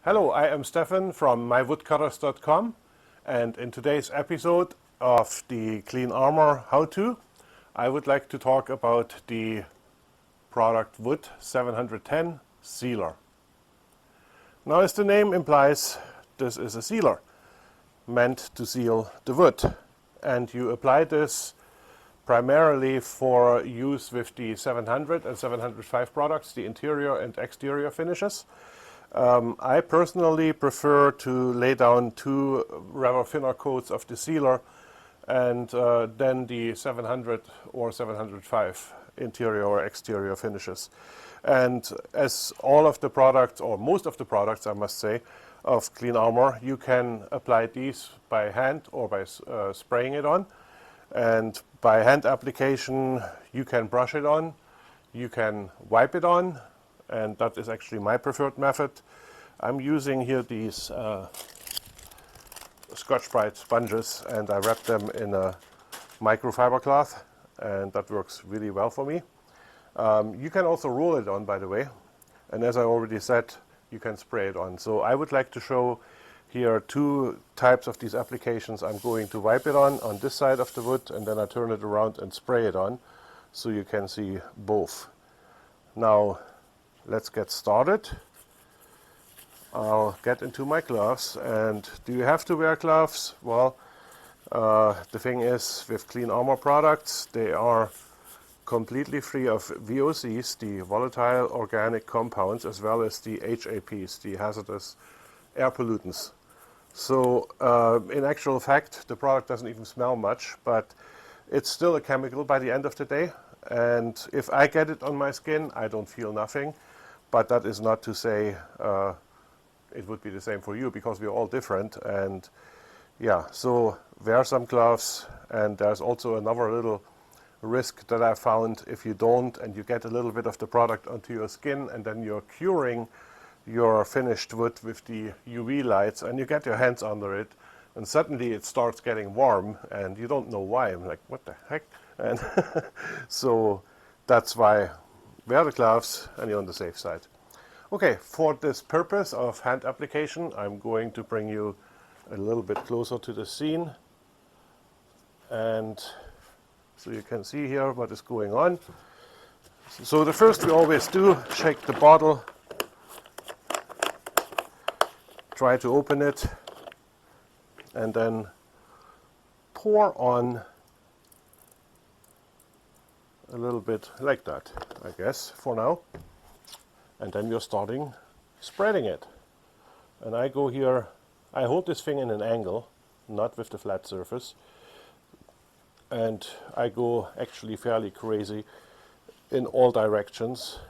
Hello, I am Stefan from mywoodcutters.com, and in today's episode of the Clean Armor how-to, I would like to talk about the product Wood 710 Sealer. Now, as the name implies, this is a sealer meant to seal the wood, and you apply this primarily for use with the 700 and 705 products, the interior and exterior finishes. I personally prefer to lay down two rather thinner coats of the sealer and then the 700 or 705 interior or exterior finishes. And as all of the products, or most of the products I must say, of Clean Armor, you can apply these by hand or by spraying it on. And by hand application, you can brush it on, you can wipe it on, and that is actually my preferred method. I'm using here these Scotch-Brite sponges, and I wrap them in a microfiber cloth, and that works really well for me. You can also roll it on, by the way, and as I already said, you can spray it on. So I would like to show here two types of these applications. I'm going to wipe it on this side of the wood, and then I turn it around and spray it on, so you can see both. Now, let's get started. I'll get into my gloves. And do you have to wear gloves? Well, the thing is, with Clean Armor products, they are completely free of VOCs, the volatile organic compounds, as well as the HAPs, the hazardous air pollutants. So in actual fact, the product doesn't even smell much, but it's still a chemical by the end of the day. And if I get it on my skin, I don't feel nothing. But that is not to say it would be the same for you, because we're all different. And yeah, so wear some gloves. And there's also another little risk that I found. If you don't, and you get a little bit of the product onto your skin, and then you're curing your finished wood with the UV lights, and you get your hands under it, and suddenly it starts getting warm, and you don't know why. I'm like, what the heck? And so that's why wear the gloves, and you're on the safe side. Okay, for this purpose of hand application, I'm going to bring you a little bit closer to the scene, and so you can see here what is going on. So the first we always do, shake the bottle, try to open it, and then pour on a little bit like that, I guess, for now. And then you're starting spreading it. And I go here, I hold this thing in an angle, not with the flat surface. And I go actually fairly crazy in all directions.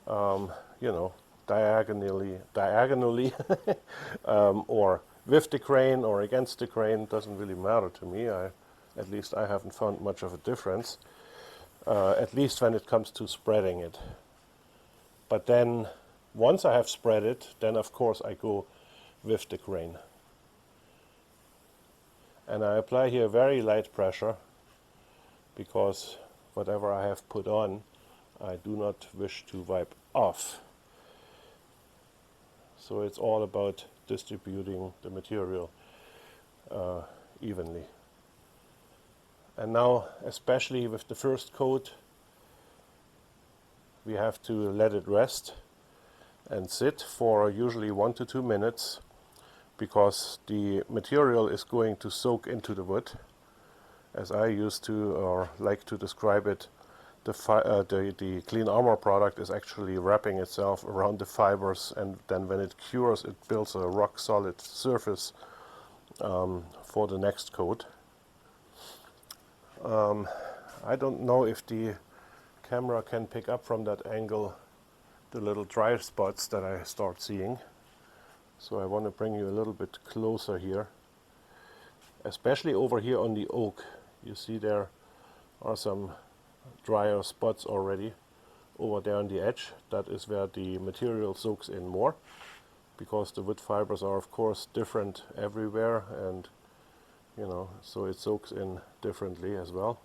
You know, diagonally, or with the grain or against the grain, doesn't really matter to me. At least I haven't found much of a difference, at least when it comes to spreading it. But then, once I have spread it, then of course I go with the grain. And I apply here very light pressure, because whatever I have put on, I do not wish to wipe off. So it's all about distributing the material evenly. And now, especially with the first coat, we have to let it rest and sit for usually 1 to 2 minutes, because the material is going to soak into the wood. As I used to, or like to describe it, the Clean Armor product is actually wrapping itself around the fibers, and then when it cures, it builds a rock solid surface for the next coat. I don't know if the camera can pick up from that angle the little dry spots that I start seeing. So I want to bring you a little bit closer here, especially over here on the oak. You see there are some drier spots already over there on the edge. That is where the material soaks in more, because the wood fibers are of course different everywhere, and you know, so it soaks in differently as well.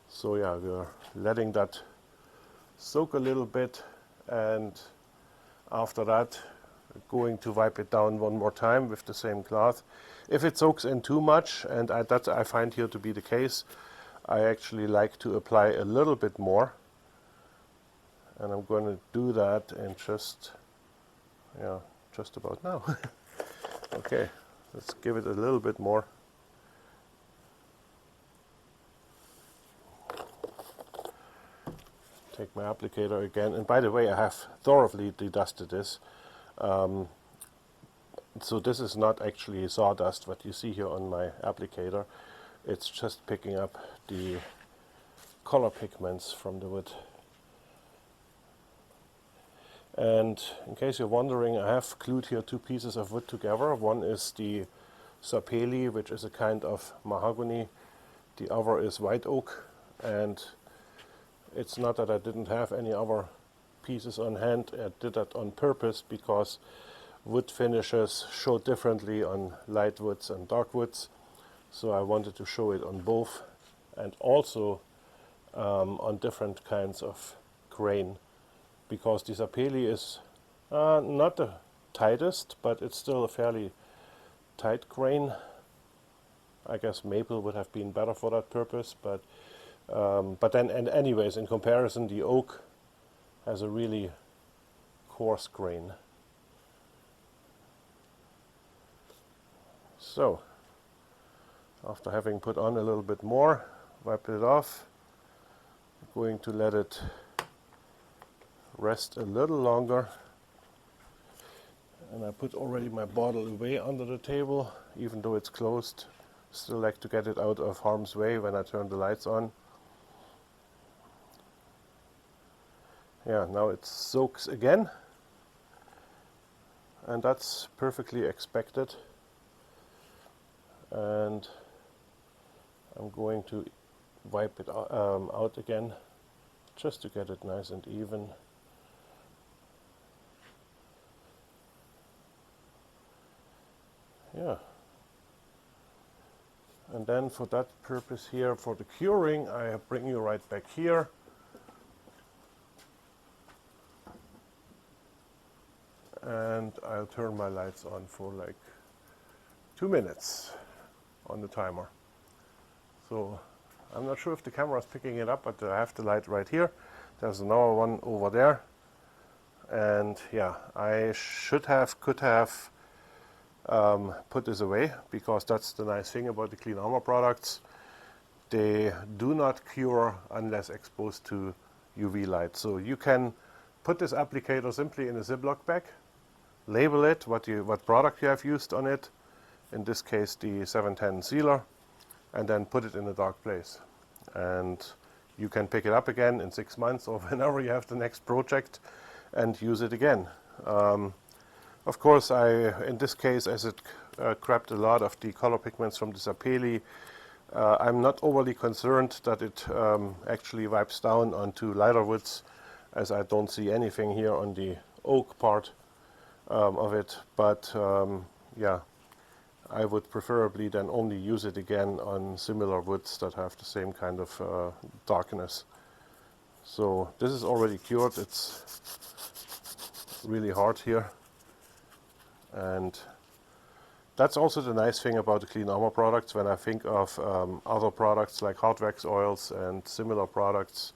So yeah, we're letting that soak a little bit, and after that going to wipe it down one more time with the same cloth. If it soaks in too much, and that I find here to be the case, I actually like to apply a little bit more, and I'm going to do that in just about now. Okay, let's give it a little bit more. Take my applicator again, and by the way, I have thoroughly dedusted this. So this is not actually sawdust, what you see here on my applicator. It's just picking up the color pigments from the wood. And in case you're wondering, I have glued here two pieces of wood together. One is the sapelli, which is a kind of mahogany. The other is white oak, and it's not that I didn't have any other pieces on hand. I did that on purpose because wood finishes show differently on light woods and dark woods. So I wanted to show it on both, and also on different kinds of grain, because the sapelli is not the tightest, but it's still a fairly tight grain. I guess maple would have been better for that purpose, but then, and anyways, in comparison, the oak has a really coarse grain. So, after having put on a little bit more, wipe it off. I'm going to let it rest a little longer. And I put already my bottle away under the table, even though it's closed. Still like to get it out of harm's way when I turn the lights on. Yeah, now it soaks again, and that's perfectly expected. And I'm going to wipe it out again, just to get it nice and even. Yeah. And then for that purpose here, for the curing, I bring you right back here. And I'll turn my lights on for like 2 minutes on the timer. So I'm not sure if the camera is picking it up, but I have the light right here. There's another one over there. And yeah, I could have put this away, because that's the nice thing about the Clean Armor products. They do not cure unless exposed to UV light. So you can put this applicator simply in a Ziploc bag, label it, what product you have used on it, in this case the 710 sealer, and then put it in a dark place. And you can pick it up again in 6 months or whenever you have the next project and use it again. Of course, in this case, as it grabbed a lot of the color pigments from the sapelli, I'm not overly concerned that it actually wipes down onto lighter woods, as I don't see anything here on the oak part of it. But yeah, I would preferably then only use it again on similar woods that have the same kind of darkness. So this is already cured. It's really hard here. And that's also the nice thing about the Clean Armor products. When I think of other products like hard wax oils and similar products,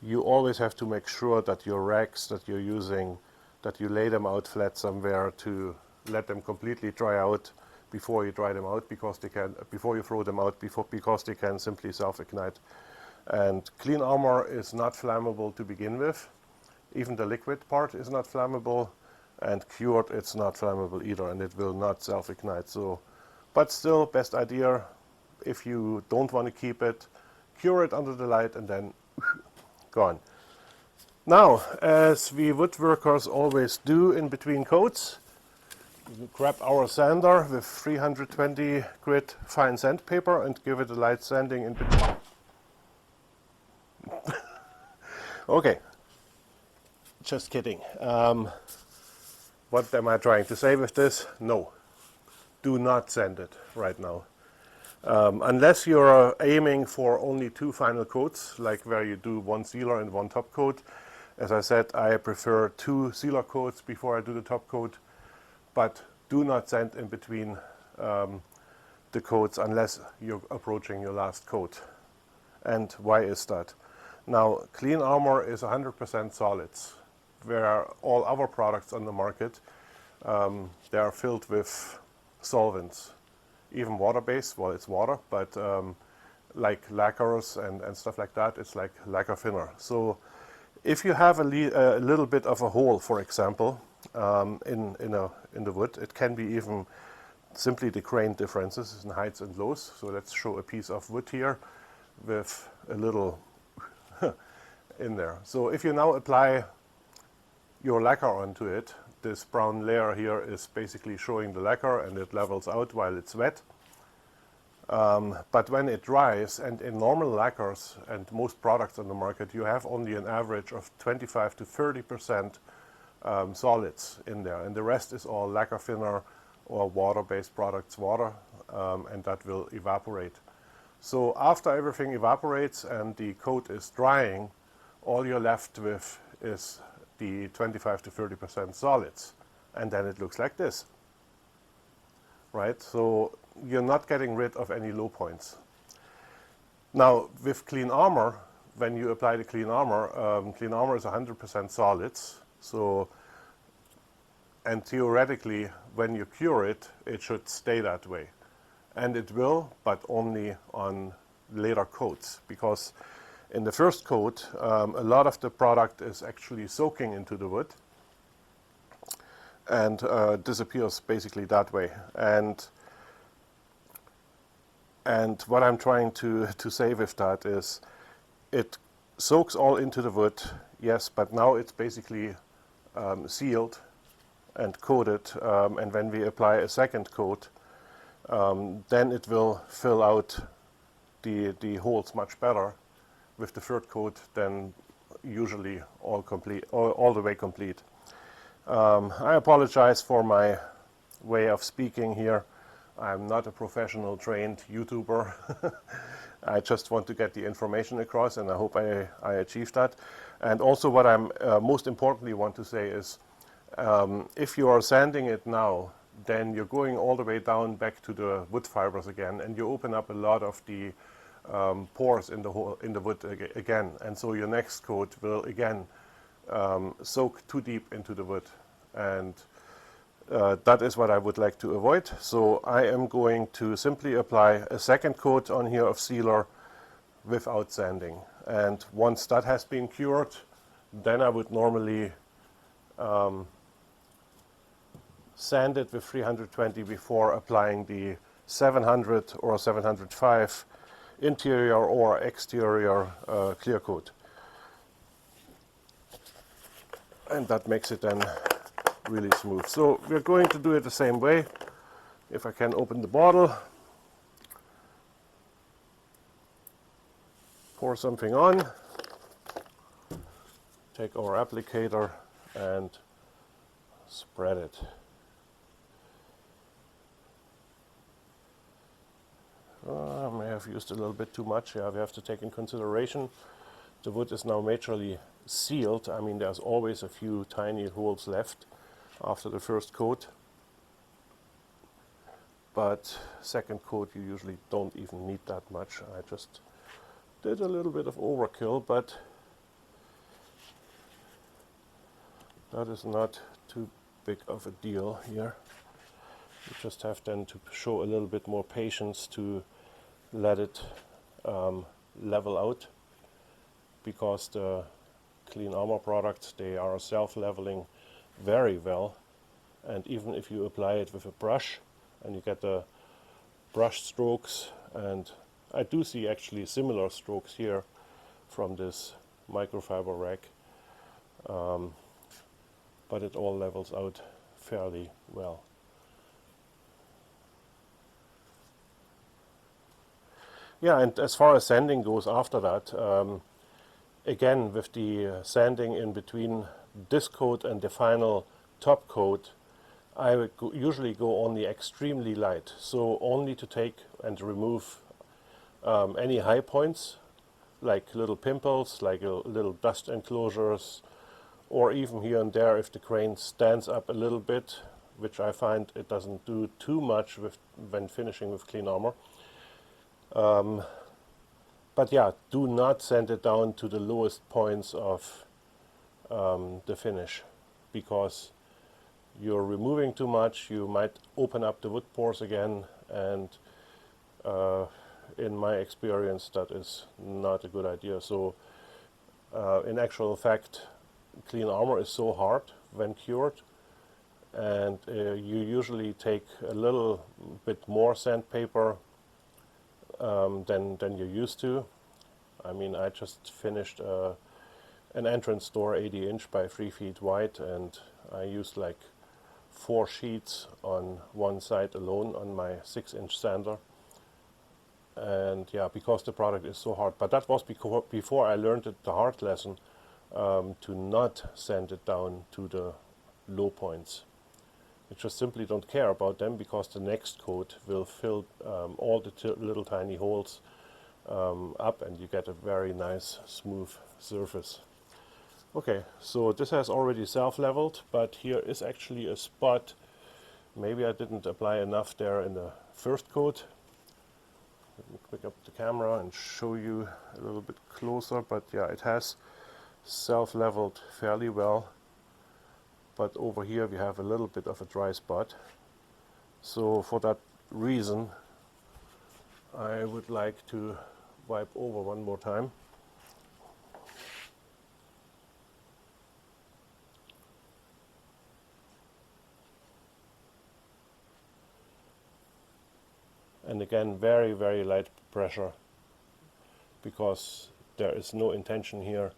you always have to make sure that your rags that you're using, that you lay them out flat somewhere to let them completely dry out before you dry them out, because before you throw them out, because they can simply self-ignite. And Clean Armor is not flammable to begin with. Even the liquid part is not flammable. And cured, it's not flammable either, and it will not self-ignite. So, but still, best idea, if you don't want to keep it, cure it under the light and then gone. Now, as we woodworkers always do in between coats, we grab our sander with 320 grit fine sandpaper and give it a light sanding in between. Okay, just kidding. What am I trying to say with this? No, do not sand it right now. Unless you're aiming for only 2 final coats, like where you do 1 sealer and 1 top coat, As I said, I prefer 2 sealer coats before I do the top coat, but do not sand in between the coats unless you're approaching your last coat. And why is that? Now, Clean Armor is 100% solids, where all other products on the market, they are filled with solvents, even water-based. Well, it's water, but like lacquers and stuff like that, it's like lacquer thinner. So if you have a little bit of a hole, for example, in the wood, it can be even simply the grain differences in heights and lows. So let's show a piece of wood here with a little in there. So if you now apply your lacquer onto it, this brown layer here is basically showing the lacquer, and it levels out while it's wet. But when it dries, and in normal lacquers and most products on the market, you have only an average of 25 to 30% solids in there, and the rest is all lacquer thinner or water-based products, and that will evaporate. So after everything evaporates and the coat is drying, all you're left with is the 25 to 30% solids, and then it looks like this, right? So you're not getting rid of any low points. Now with Clean Armor, when you apply the Clean Armor is 100% solids. So, and theoretically, when you cure it, it should stay that way. And it will, but only on later coats, because in the first coat, a lot of the product is actually soaking into the wood and disappears basically that way. And what I'm trying to say with that is, it soaks all into the wood, yes, but now it's basically sealed and coated, and when we apply a second coat, then it will fill out the holes much better with the third coat than usually all the way complete. I apologize for my way of speaking here. I'm not a professional trained YouTuber. I just want to get the information across, and I hope I achieve that. And also what I'm most importantly want to say is, if you are sanding it now, then you're going all the way down back to the wood fibers again, and you open up a lot of the pores in the wood again, and so your next coat will again soak too deep into the wood, and that is what I would like to avoid. So I am going to simply apply a second coat on here of sealer without sanding, and once that has been cured, then I would normally sand it with 320 before applying the 700 or 705 interior or exterior clear coat, and that makes it then really smooth. So we're going to do it the same way. If I can open the bottle, pour something on, take our applicator and spread it. I may have used a little bit too much. Yeah, we have to take in consideration the wood is now majorly sealed. I mean, there's always a few tiny holes left after the first coat, but second coat you usually don't even need that much. I just did a little bit of overkill, but that is not too big of a deal here. You just have then to show a little bit more patience to let it level out, because the Clean Armor products, they are self-leveling very well, and even if you apply it with a brush and you get the brush strokes, and I do see actually similar strokes here from this microfiber rag, but it all levels out fairly well. Yeah, and as far as sanding goes after that, again, with the sanding in between this coat and the final top coat, I would usually go on the extremely light, so only to take and remove any high points, like little pimples, like little dust enclosures, or even here and there if the crane stands up a little bit, which I find it doesn't do too much when finishing with Clean Armor. But yeah, do not sand it down to the lowest points of the finish, because you're removing too much. You might open up the wood pores again, and in my experience that is not a good idea. So in actual fact, Clean Armor is so hard when cured, and you usually take a little bit more sandpaper than you're used to. I mean, I just finished an entrance door 80 inch by 3 feet wide, and I used like 4 sheets on one side alone on my 6-inch sander. And yeah, because the product is so hard. But that was before I learned the hard lesson to not sand it down to the low points. You just simply don't care about them, because the next coat will fill all the little tiny holes up, and you get a very nice smooth surface. Okay, so this has already self-leveled, but here is actually a spot. Maybe I didn't apply enough there in the first coat. Let me pick up the camera and show you a little bit closer, but yeah, it has self-leveled fairly well. But over here we have a little bit of a dry spot. So for that reason, I would like to wipe over one more time. And again, very, very light pressure, because there is no intention here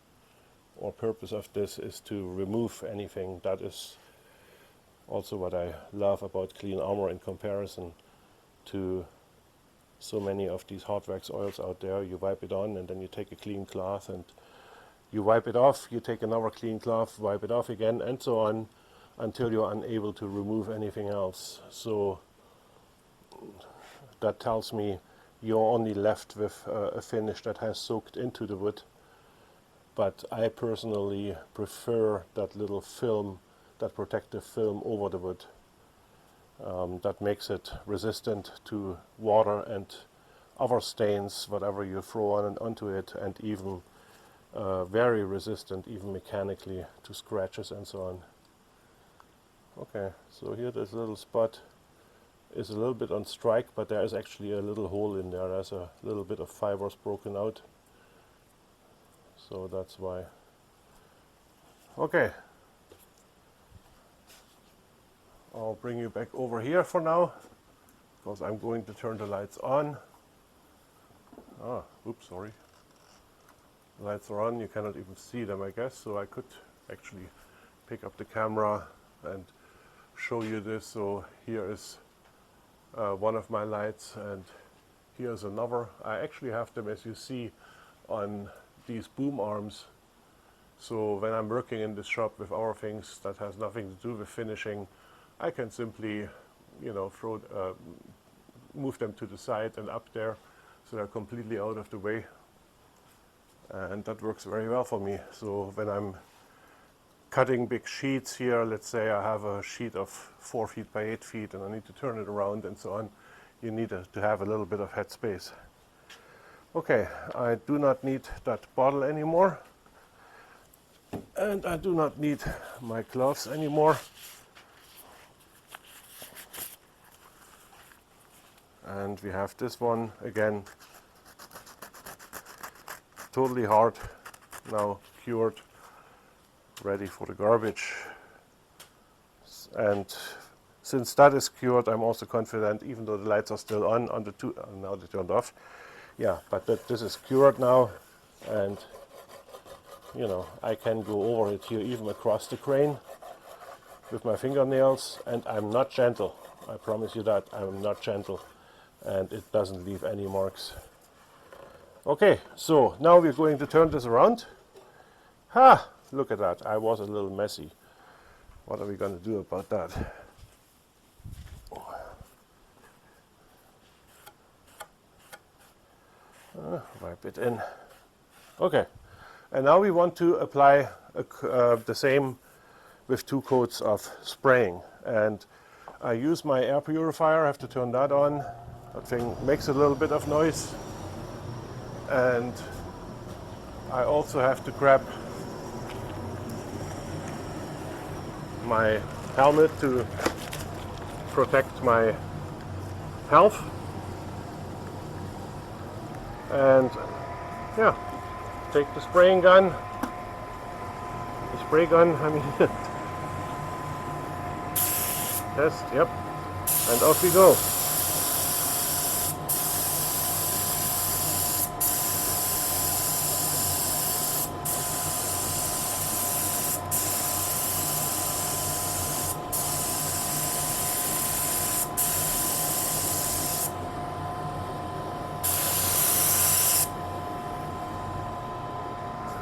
or purpose of this is to remove anything. That is also what I love about Clean Armor in comparison to so many of these hard wax oils out there. You wipe it on, and then you take a clean cloth and you wipe it off, you take another clean cloth, wipe it off again, and so on until you're unable to remove anything else. So that tells me you're only left with a finish that has soaked into the wood. But I personally prefer that little film, that protective film over the wood. That makes it resistant to water and other stains, whatever you throw on and onto it, and even very resistant, even mechanically, to scratches and so on. Okay, so here this little spot is a little bit on strike, but there is actually a little hole in there. There's a little bit of fibers broken out, so that's why. Okay, I'll bring you back over here for now, because I'm going to turn the lights on. Oops, sorry. The lights are on, you cannot even see them, I guess, so I could actually pick up the camera and show you this. So here is one of my lights, and here's another. I actually have them, as you see, on these boom arms. So when I'm working in this shop with our things that has nothing to do with finishing, I can simply, you know, move them to the side and up there, so they're completely out of the way. And that works very well for me. So when I'm cutting big sheets here, let's say I have a sheet of 4 feet by 8 feet and I need to turn it around and so on, you need to have a little bit of head space. Okay, I do not need that bottle anymore, and I do not need my gloves anymore. And we have this one again, totally hard, now cured, ready for the garbage. And since that is cured, I'm also confident, even though the lights are still on the two, now they turned off. Yeah, but this is cured now, and you know, I can go over it here, even across the crane with my fingernails, and I'm not gentle. I promise you that, I'm not gentle, and it doesn't leave any marks. Okay, so now we're going to turn this around. Ha! Look at that, I was a little messy. What are we going to do about that? Wipe it in. Okay, And now we want to apply the same with 2 coats of spraying. And I use my air purifier. I have to turn that on. That thing makes a little bit of noise. And I also have to grab my helmet to protect my health. And yeah, take the spraying gun, the spray gun, I mean, test, yep, and off we go.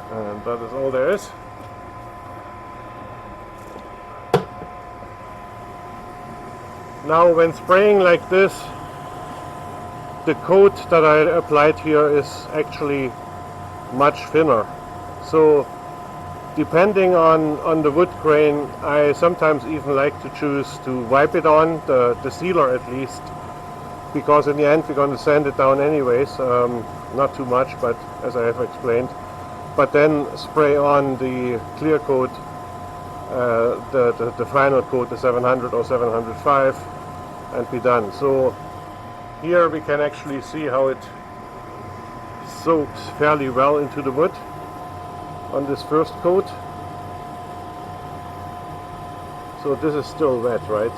And that is all there is. Now when spraying like this, the coat that I applied here is actually much thinner. So depending on the wood grain, I sometimes even like to choose to wipe it on, the sealer at least, because in the end we're going to sand it down anyways, not too much, but as I have explained. But then spray on the clear coat, the final coat, the 700 or 705, and be done. So here we can actually see how it soaks fairly well into the wood on this first coat. So this is still wet, right?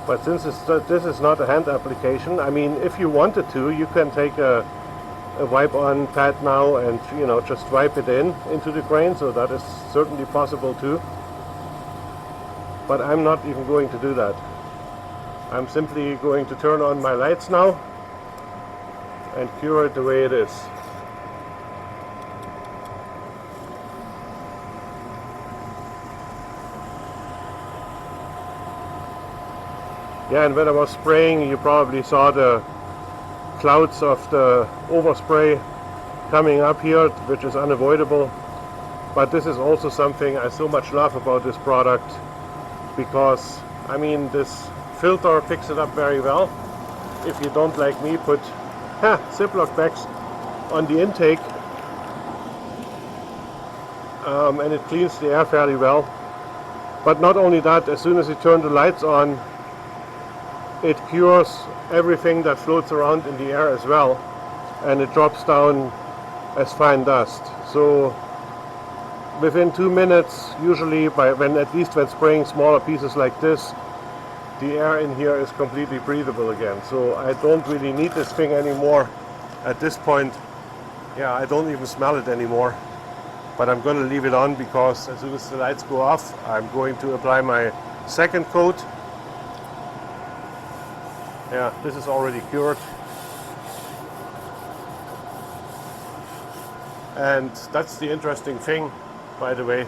But since this is not a hand application, I mean, if you wanted to, you can take a wipe-on pad now and, you know, just wipe it into the grain, so that is certainly possible too. But I'm not even going to do that. I'm simply going to turn on my lights now and cure it the way it is. Yeah, and when I was spraying, you probably saw the clouds of the overspray coming up here, which is unavoidable. But this is also something I so much love about this product, because, I mean, this filter picks it up very well. If you don't, like me, put Ziploc bags on the intake, and it cleans the air fairly well. But not only that, as soon as you turn the lights on, it cures everything that floats around in the air as well, and it drops down as fine dust. So within 2 minutes, usually at least when spraying smaller pieces like this, the air in here is completely breathable again. So I don't really need this thing anymore at this point. Yeah, I don't even smell it anymore, but I'm going to leave it on, because as soon as the lights go off, I'm going to apply my second coat. Yeah, this is already cured. And that's the interesting thing, by the way.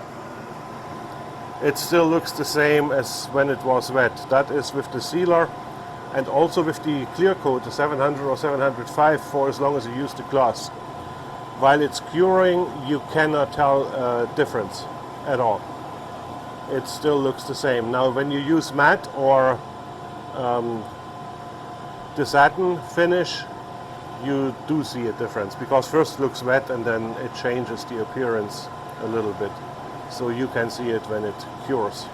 It still looks the same as when it was wet. That is with the sealer, and also with the clear coat, the 700 or 705, for as long as you use the gloss. While it's curing, you cannot tell a difference at all. It still looks the same. Now when you use matte or the satin finish, you do see a difference, because first it looks wet and then it changes the appearance a little bit. So you can see it when it cures,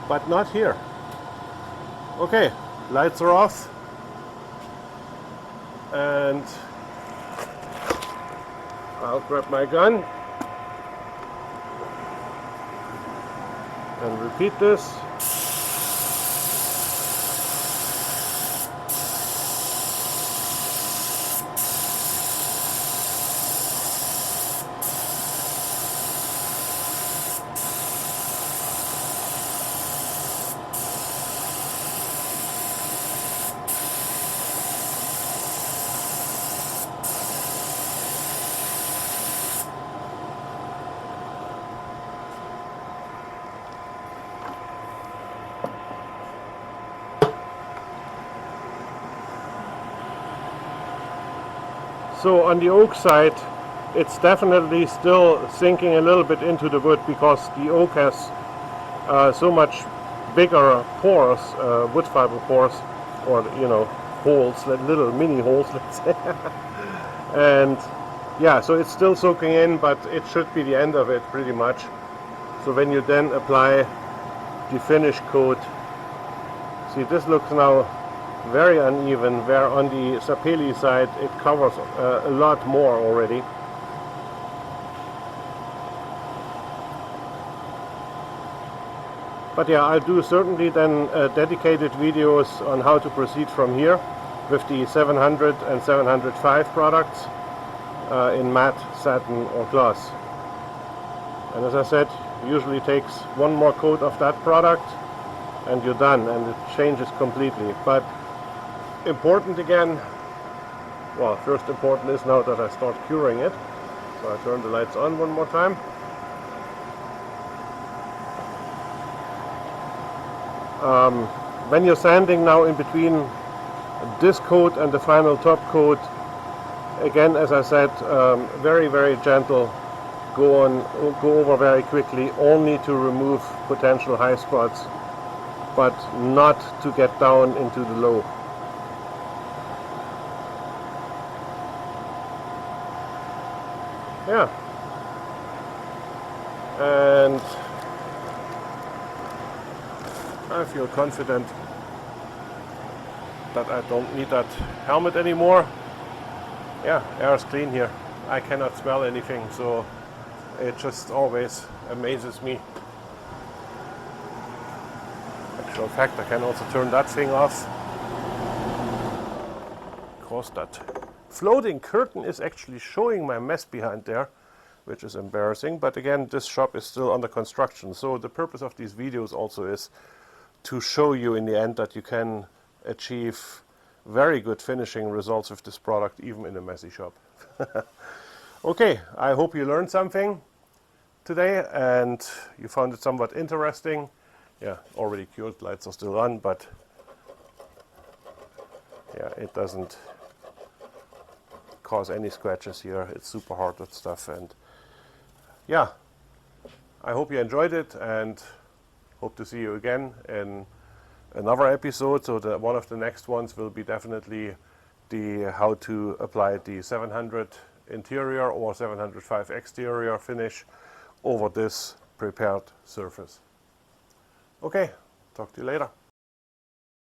but not here. Okay, lights are off, and I'll grab my gun and repeat this. So on the oak side, it's definitely still sinking a little bit into the wood because the oak has so much bigger pores, wood fiber pores, or holes, like little mini holes, let's say. And yeah, so it's still soaking in, but it should be the end of it pretty much. So when you then apply the finish coat, see, this looks now very uneven, where on the Sapele side it covers a lot more already. But yeah, I'll do certainly then dedicated videos on how to proceed from here with the 700 and 705 products in matte, satin or gloss. And as I said, usually takes one more coat of that product and you're done, and it changes completely. But important again, well, first important is now that I start curing it. So I turn the lights on one more time. When you're sanding now in between this coat and the final top coat, again, as I said, very, very gentle. Go over very quickly, only to remove potential high spots, but not to get down into the low. Yeah. And I feel confident that I don't need that helmet anymore. Yeah, air is clean here. I cannot smell anything, so it just always amazes me. Actual fact, I can also turn that thing off. Because that floating curtain is actually showing my mess behind there, which is embarrassing. But again, this shop is still under construction, so the purpose of these videos also is to show you in the end that you can achieve very good finishing results with this product even in a messy shop. Okay, I hope you learned something today and you found it somewhat interesting. Yeah, already cured, lights are still on, but yeah, it doesn't cause any scratches here. It's super hard, that stuff. And yeah, I hope you enjoyed it and hope to see you again in another episode. So one of the next ones will be definitely the how to apply the 700 interior or 705 exterior finish over this prepared surface. Okay, talk to you later.